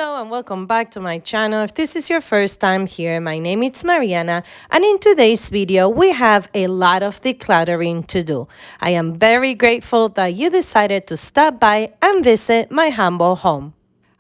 Hello and welcome back to my channel. If this is your first time here, my name is Mariana, and in today's video we have a lot of decluttering to do. I am very grateful that you decided to stop by and visit my humble home.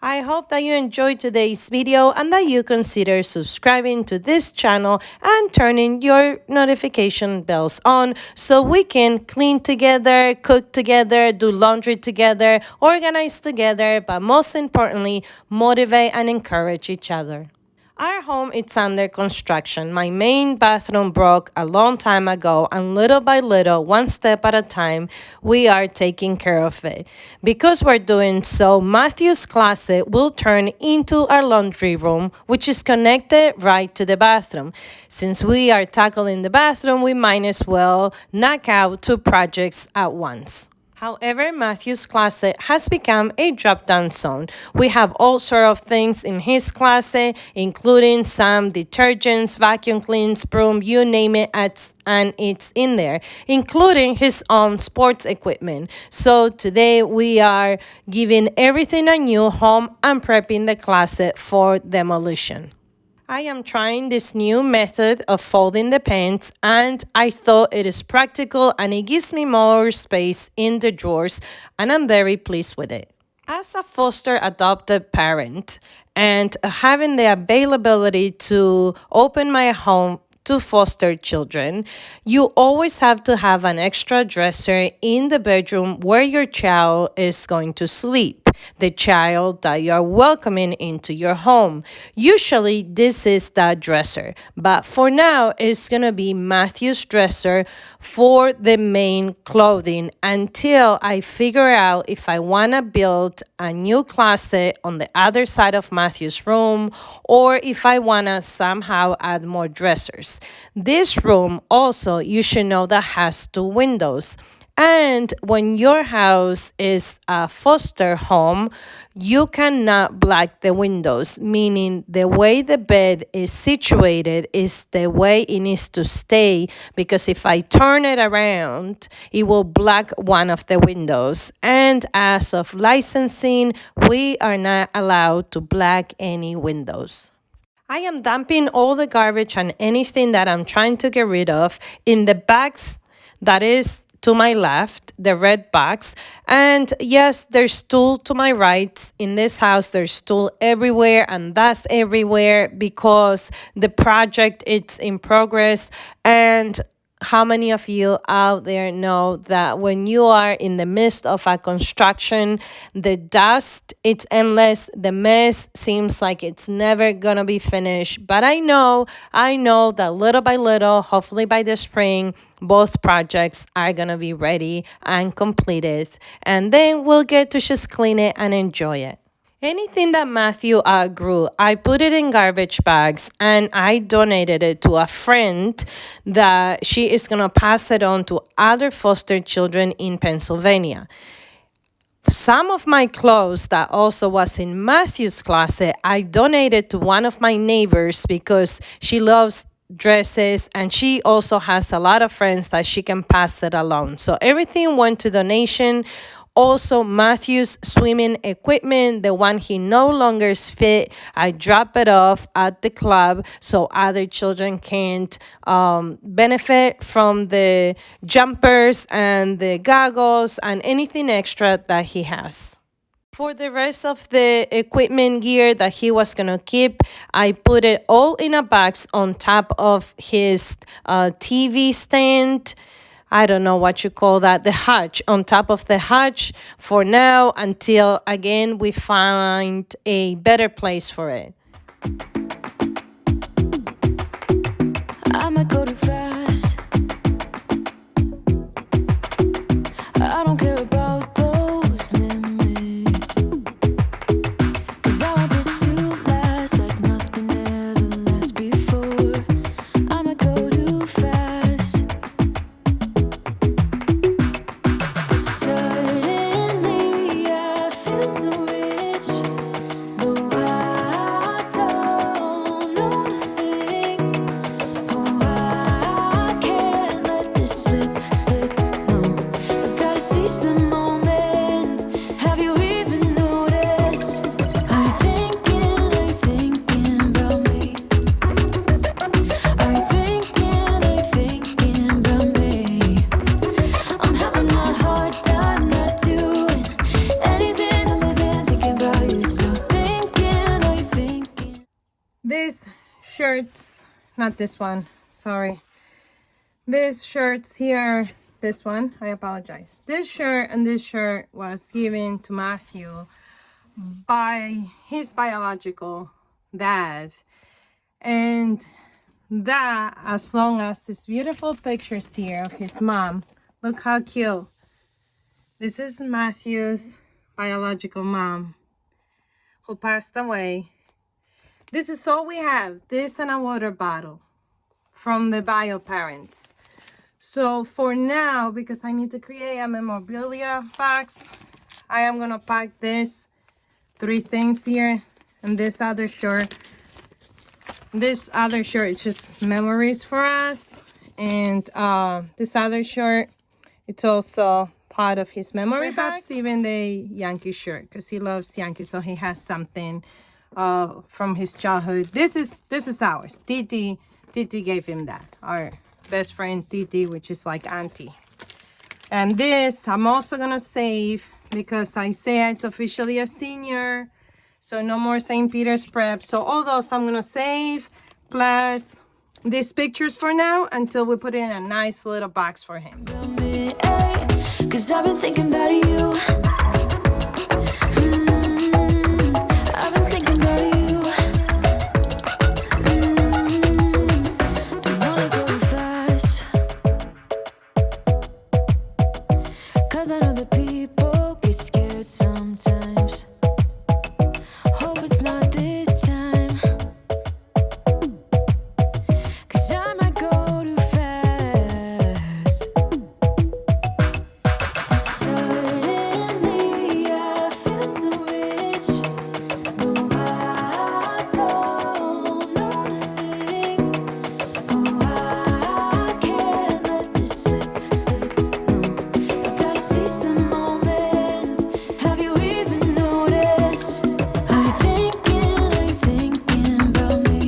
I hope that you enjoyed today's video and that you consider subscribing to this channel and turning your notification bells on so we can clean together, cook together, do laundry together, organize together, but most importantly, motivate and encourage each other. Our home is under construction. My main bathroom broke a long time ago, and little by little, one step at a time, we are taking care of it. Because we're doing so, Matthew's closet will turn into our laundry room, which is connected right to the bathroom. Since we are tackling the bathroom, we might as well knock out two projects at once. However, Matthew's closet has become a drop-down zone. We have all sorts of things in his closet, including some detergents, vacuum cleans, broom, you name it, and it's in there, including his own sports equipment. So today we are giving everything a new home and prepping the closet for demolition. I am trying this new method of folding the pants, and I thought it is practical and it gives me more space in the drawers, and I'm very pleased with it. As a foster adopted parent and having the availability to open my home to foster children, you always have to have an extra dresser in the bedroom where your child is going to sleep, the child that you are welcoming into your home. Usually this is the dresser, but for now it's gonna be Matthew's dresser for the main clothing until I figure out if I wanna build a new closet on the other side of Matthew's room, or if I wanna somehow add more dressers. This room also, you should know, that has two windows. And when your house is a foster home, you cannot block the windows, meaning the way the bed is situated is the way it needs to stay, because if I turn it around, it will block one of the windows. And as of licensing, we are not allowed to block any windows. I am dumping all the garbage and anything that I'm trying to get rid of in the bags that is to my left, the red box. And yes, there's stool to my right. In this house, there's stool everywhere and dust everywhere because the project is in progress. And how many of you out there know that when you are in the midst of a construction, the dust, it's endless, the mess seems like it's never gonna be finished. But I know that little by little, hopefully by the spring, both projects are gonna be ready and completed, and then we'll get to just clean it and enjoy it. Anything that Matthew grew, I put it in garbage bags and I donated it to a friend that she is going to pass it on to other foster children in Pennsylvania. Some of my clothes that also was in Matthew's closet, I donated to one of my neighbors because she loves dresses and she also has a lot of friends that she can pass it along. So everything went to donation. Also, Matthew's swimming equipment, the one he no longer is fit, I drop it off at the club so other children can benefit from the jumpers and the goggles and anything extra that he has. For the rest of the equipment gear that he was going to keep, I put it all in a box on top of his TV stand. I don't know what you call that, the hatch, on top of the hatch for now until, again, we find a better place for it. I might go too fast. I don't care about those limits, 'cause I want this to last like nothing ever lasts before. I might go too fast. Suddenly I feel so rich, no, I don't know nothing. Oh, I can't let this slip, no. I gotta seize the moment. Have you even noticed? I'm thinking shirts, not this one, sorry. These shirts here, this one, I apologize. This shirt and this shirt was given to Matthew by his biological dad. And that, as long as these beautiful pictures here of his mom. Look how cute. This is Matthew's biological mom who passed away. This is all we have. This and a water bottle from the bio parents. So for now, because I need to create a memorabilia box, I am gonna pack this 3 things here and this other shirt. This other shirt is just memories for us, and this other shirt, it's also part of his memory box. Even the Yankee shirt, because he loves Yankees, so he has something from his childhood. This is ours. Titi gave him that. Our best friend Titi, which is like auntie. And this I'm also gonna save because Isaiah is officially a senior, so no more St. Peter's prep. So all those I'm gonna save, plus these pictures for now until we put it in a nice little box for him. 'Cause I've been thinking about you. I've been thinking about you. Don't wanna go fast, 'cause I know that people get scared sometimes. Hope it's not this time, 'cause I might go too fast. Suddenly I feel so rich. No, I don't know nothing. Oh, I can't let this slip. No, I gotta seize the moment. Have you even noticed? Are you thinking about me?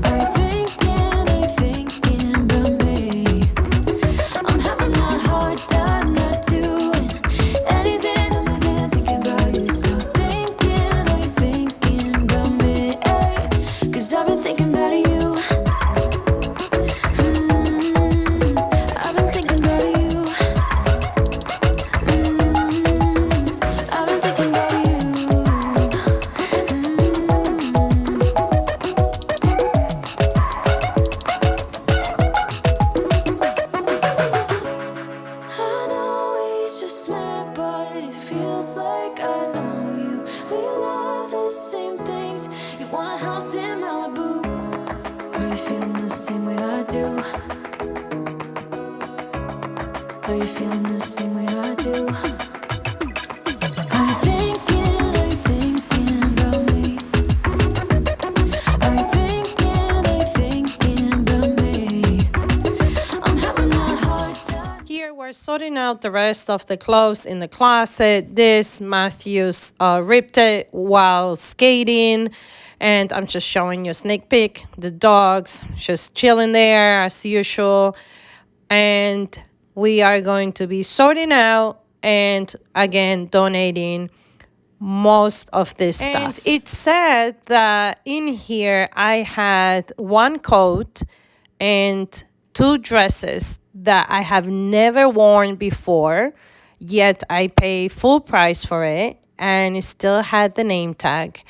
Are you thinking about me? I'm having a hard time not doing anything other than thinking about you. So are you thinking about me? 'Cause I've been thinking about you. I've been thinking about you. I've been thinking about you. I know we just met, but it feels like I know you. We love the same things. You want a house in Malibu. Are you feeling the same way I do? Are you feeling the same way I do? Are you thinking about me? Are you thinking about me? I'm having a hard time. Here we're sorting out the rest of the clothes in the closet. This Matthews ripped it while skating, and I'm just showing you a sneak peek. The dogs just chilling there as usual, and we are going to be sorting out and again donating most of this stuff. And it said that in here I had 1 coat and 2 dresses that I have never worn before, yet I pay full price for it, and it still had the name tag.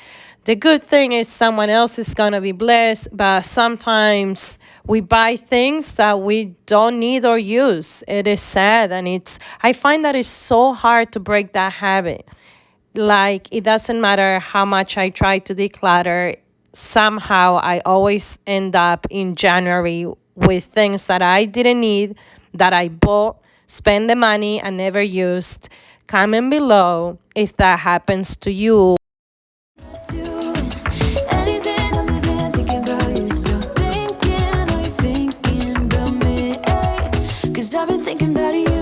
The good thing is someone else is gonna be blessed, but sometimes we buy things that we don't need or use. It is sad, and I find that it's so hard to break that habit. Like, it doesn't matter how much I try to declutter, somehow I always end up in January with things that I didn't need, that I bought, spent the money and never used. Comment below if that happens to you. Doing anything other than thinking about you. So are you thinking about me? 'Cause I've been thinking about you.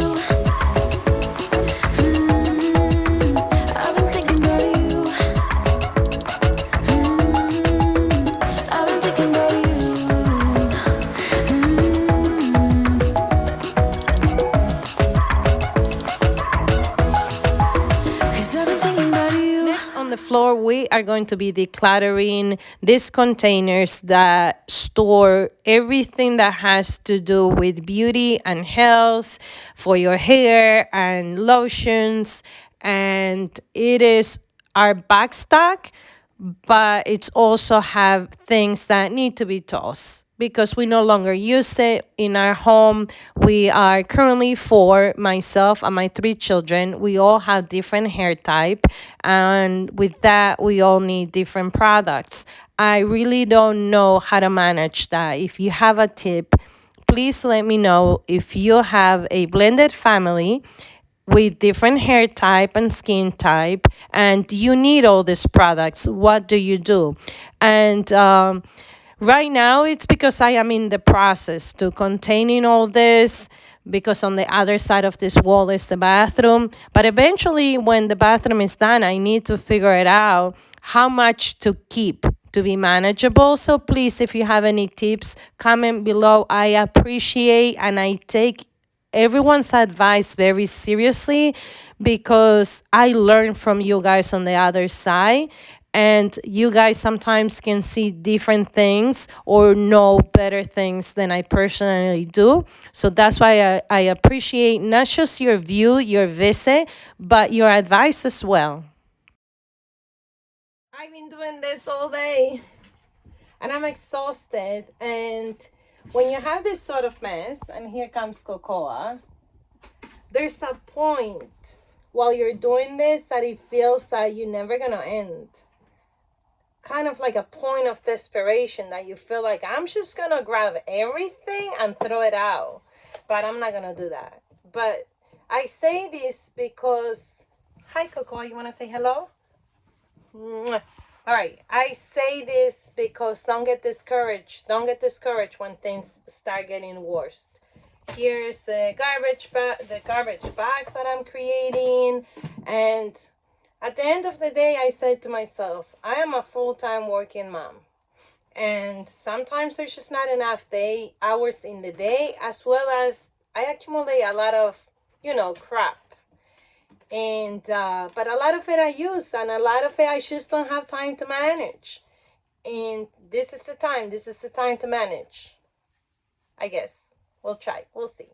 I've been thinking about you. I've been thinking about you. the floor, we are going to be decluttering these containers that store everything that has to do with beauty and health for your hair and lotions. And it is our backstock, but it's also have things that need to be tossed because we no longer use it in our home. We are currently four, myself and my three children. We all have different hair type, and with that, we all need different products. I really don't know how to manage that. If you have a tip, please let me know. If you have a blended family with different hair type and skin type, and you need all these products, what do you do? And right now it's because I am in the process to containing all this, because on the other side of this wall is the bathroom. But eventually when the bathroom is done, I need to figure it out how much to keep to be manageable. So please, if you have any tips, comment below. I appreciate and I take everyone's advice very seriously, because I learn from you guys on the other side, and you guys sometimes can see different things or know better things than I personally do. So that's why I appreciate not just your view, your visit, but your advice as well. I've been doing this all day and I'm exhausted. And when you have this sort of mess, and here comes Cocoa, there's a point while you're doing this that it feels that you're never gonna end. Kind of like a point of desperation that you feel like, I'm just gonna grab everything and throw it out. But I'm not gonna do that. But I say this because, hi Cocoa, you wanna say hello? Mwah. All right, I say this because don't get discouraged. Don't get discouraged when things start getting worse. Here's the garbage bags that I'm creating. And at the end of the day, I said to myself, I am a full-time working mom. And sometimes there's just not enough hours in the day, as well as I accumulate a lot of, crap. And but a lot of it I use, and a lot of it I just don't have time to manage. And this is the time to manage, I guess. We'll try, we'll see.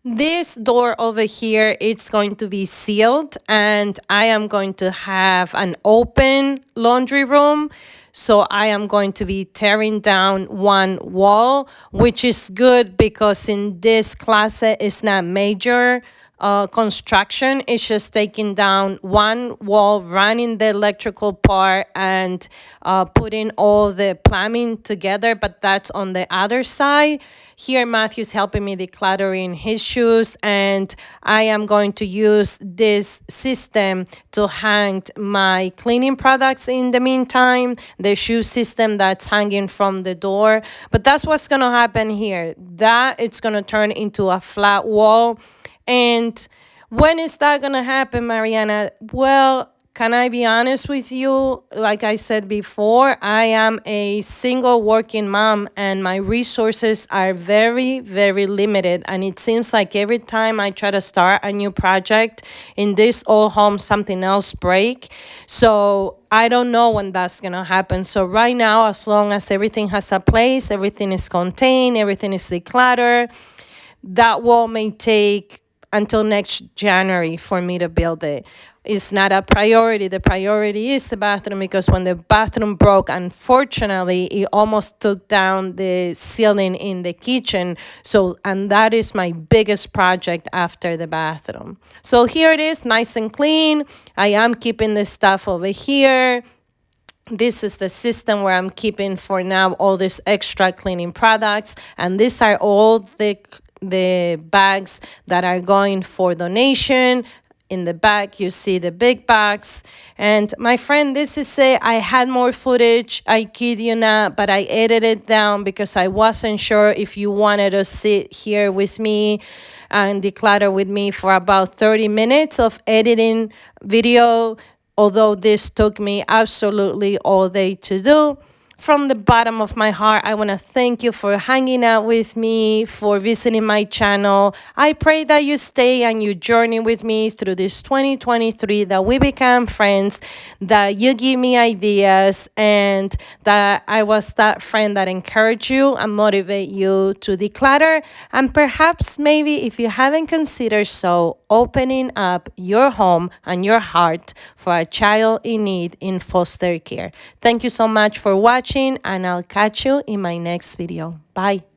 This door over here, it's going to be sealed, and I am going to have an open laundry room. So I am going to be tearing down one wall, which is good because in this closet it's not major construction. It's just taking down one wall, running the electrical part, and putting all the plumbing together. But that's on the other side. Here, Matthew's helping me decluttering his shoes, and I am going to use this system to hang my cleaning products in the meantime, the shoe system that's hanging from the door. But that's what's going to happen here. That it's going to turn into a flat wall. And when is that going to happen, Mariana? Well, can I be honest with you? Like I said before, I am a single working mom and my resources are very, very limited. And it seems like every time I try to start a new project in this old home, something else break. So I don't know when that's going to happen. So right now, as long as everything has a place, everything is contained, everything is decluttered, that wall may take until next January for me to build it. It's not a priority. The priority is the bathroom, because when the bathroom broke, unfortunately, it almost took down the ceiling in the kitchen. So, and that is my biggest project after the bathroom. So here it is, nice and clean. I am keeping this stuff over here. This is the system where I'm keeping for now all these extra cleaning products. And these are all the bags that are going for donation. In the back, you see the big bags. And my friend, this is it. I had more footage, I kid you not, but I edited it down because I wasn't sure if you wanted to sit here with me and declutter with me for about 30 minutes of editing video, although this took me absolutely all day to do. From the bottom of my heart, I want to thank you for hanging out with me, for visiting my channel. I pray that you stay and you journey with me through this 2023, that we become friends, that you give me ideas, and that I was that friend that encourage you and motivate you to declutter. And perhaps maybe if you haven't considered so, opening up your home and your heart for a child in need in foster care. Thank you so much for watching, and I'll catch you in my next video. Bye.